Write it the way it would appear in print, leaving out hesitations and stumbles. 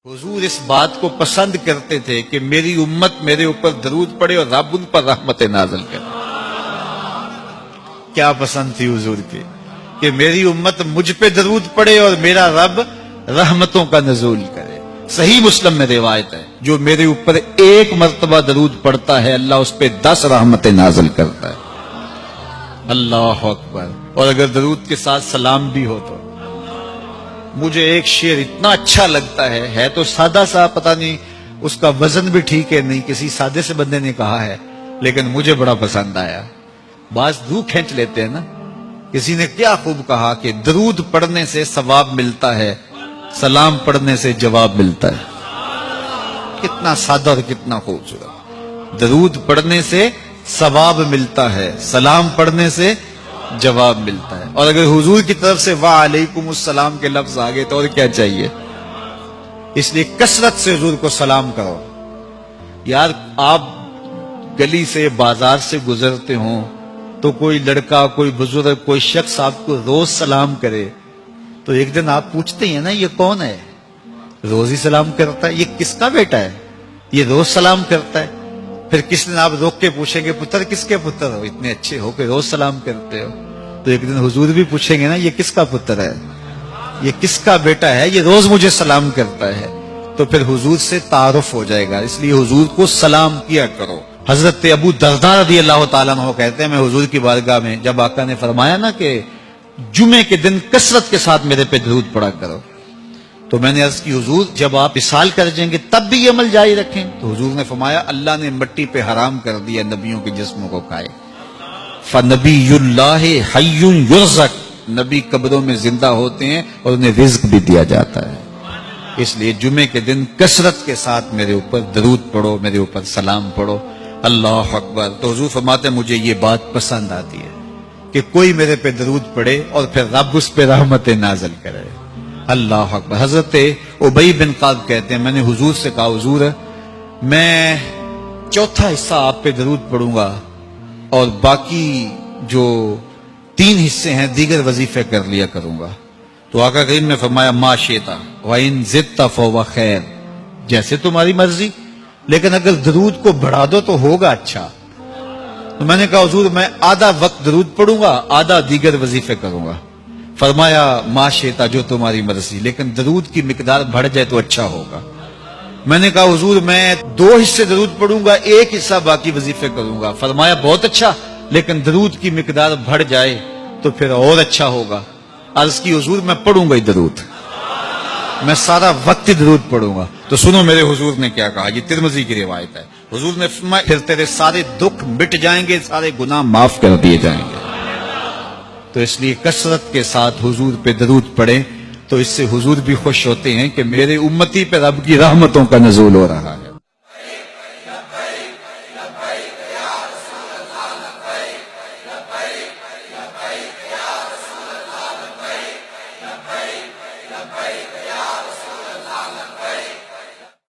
हुजूर इस बात को पसंद करते थे कि मेरी उम्मत मेरे ऊपर दरूद पड़े और रब उन पर रहमत नाज़िल करे। क्या पसंद थी हुजूर की कि मेरी उम्मत मुझ पे दरूद पड़े और मेरा रब रहमतों का नज़ूल करे। सही मुस्लिम में रिवायत है, जो मेरे ऊपर एक मर्तबा दरूद पड़ता है अल्लाह उस पे 10 रहमतें नाज़िल करता है। अल्लाह अकबर। और अगर दरूद के साथ सलाम भी हो तो मुझे एक शेर इतना अच्छा लगता है तो सादा सा, पता नहीं उसका वजन भी ठीक है नहीं, किसी सादे से बंदे ने कहा है, लेकिन मुझे बड़ा पसंद आया। बाज रूह खींच लेते हैं ना। किसी ने क्या खूब कहा कि दरूद पढ़ने से सवाब मिलता है, सलाम पढ़ने से जवाब मिलता है। कितना सादा और कितना खूबसूरत। दरूद पढ़ने से सवाब मिलता है, सलाम पढ़ने से जवाब मिलता है। और अगर हुजूर की तरफ से वालेकुमुस्सलाम के लफ्ज आ गए तो और क्या चाहिए। इसलिए कसरत से हुजूर को सलाम करो। यार आप गली से बाजार से गुजरते हो तो कोई लड़का, कोई बुजुर्ग, कोई शख्स आपको रोज सलाम करे तो एक दिन आप पूछते हैं ना ये कौन है, रोज ही सलाम करता है, ये किसका बेटा है, ये रोज सलाम करता है। फिर किस दिन आप रोक के पूछेंगे पुत्र किसके पुत्र हो, इतने अच्छे हो कि रोज सलाम करते हो। तो एक दिन हुजूर भी पूछेंगे ना ये किसका पुत्र है, ये किसका बेटा है, ये रोज मुझे सलाम करता है। तो फिर हुजूर से तारुफ हो जाएगा। इसलिए हुजूर को सलाम किया करो। हजरत अबू दरदा रज़ियल्लाहु ताला अन्हु कहते हैं, मैं हुजूर की बारगाह में जब आका ने फरमाया ना कि जुमे के दिन कसरत के साथ मेरे पे दरूद पढ़ा करो, तो मैंने अर्ज की हुजूर जब आप इसाल कर जाएंगे तब भी ये अमल जारी रखें। तो हुजूर ने फरमाया अल्लाह ने मिट्टी पे हराम कर दिया नबियों के जिस्मों को खाए। फनबीयुल्लाह हय्युन युरज़क, नबी कब्रों में जिंदा होते हैं और उन्हें रिज्क भी दिया जाता है। इसलिए जुमे के दिन कसरत के साथ मेरे ऊपर दरूद पढ़ो, मेरे ऊपर सलाम पढ़ो। अल्लाह अकबर। तो हुजूर फरमाते मुझे ये बात पसंद आती है कि कोई मेरे पे दरूद पढ़े और फिर रब उस पे रहमतें नाज़िल करे। अल्लाह अकबर। हजरत उबई बिन काब कहते हैं, मैंने हुजूर से कहा हुजूर मैं चौथा हिस्सा आप पे दरूद पढ़ूंगा और बाकी जो 3 हिस्से हैं दीगर वजीफे कर लिया करूंगा। तो आका करीम ने फरमाया मा शेता व इन ज़िदता फहुव खैर, जैसे तुम्हारी मर्जी, लेकिन अगर दरूद को बढ़ा दो तो होगा अच्छा। तो मैंने कहा हुजूर मैं आधा वक्त दरूद पढ़ूंगा, आधा दीगर वजीफे करूंगा। फरमाया माशेता जो तुम्हारी मर्जी, लेकिन दरूद की मिकदार बढ़ जाए तो अच्छा होगा। मैंने कहा हुजूर मैं 2 हिस्से दरूद पढ़ूंगा, 1 हिस्सा बाकी वजीफे करूंगा। फरमाया बहुत अच्छा, लेकिन दरूद की मिकदार बढ़ जाए तो फिर और अच्छा होगा। अर्ज की हुजूर मैं पढ़ूंगा ही दरूद, मैं सारा वक्त ही दरूद पढ़ूंगा। तो सुनो मेरे हुजूर ने क्या कहा, ये तिरमिज़ी की रिवायत है। हुजूर ने फरमाया फिर तेरे सारे दुख मिट जाएंगे, सारे गुनाह माफ कर दिए जाएंगे। तो इसलिए कसरत के साथ हुजूर पे दरूद पढ़े तो इससे हुजूर भी खुश होते हैं कि मेरे उम्मती पे रब की रहमतों का नज़ूल हो रहा है।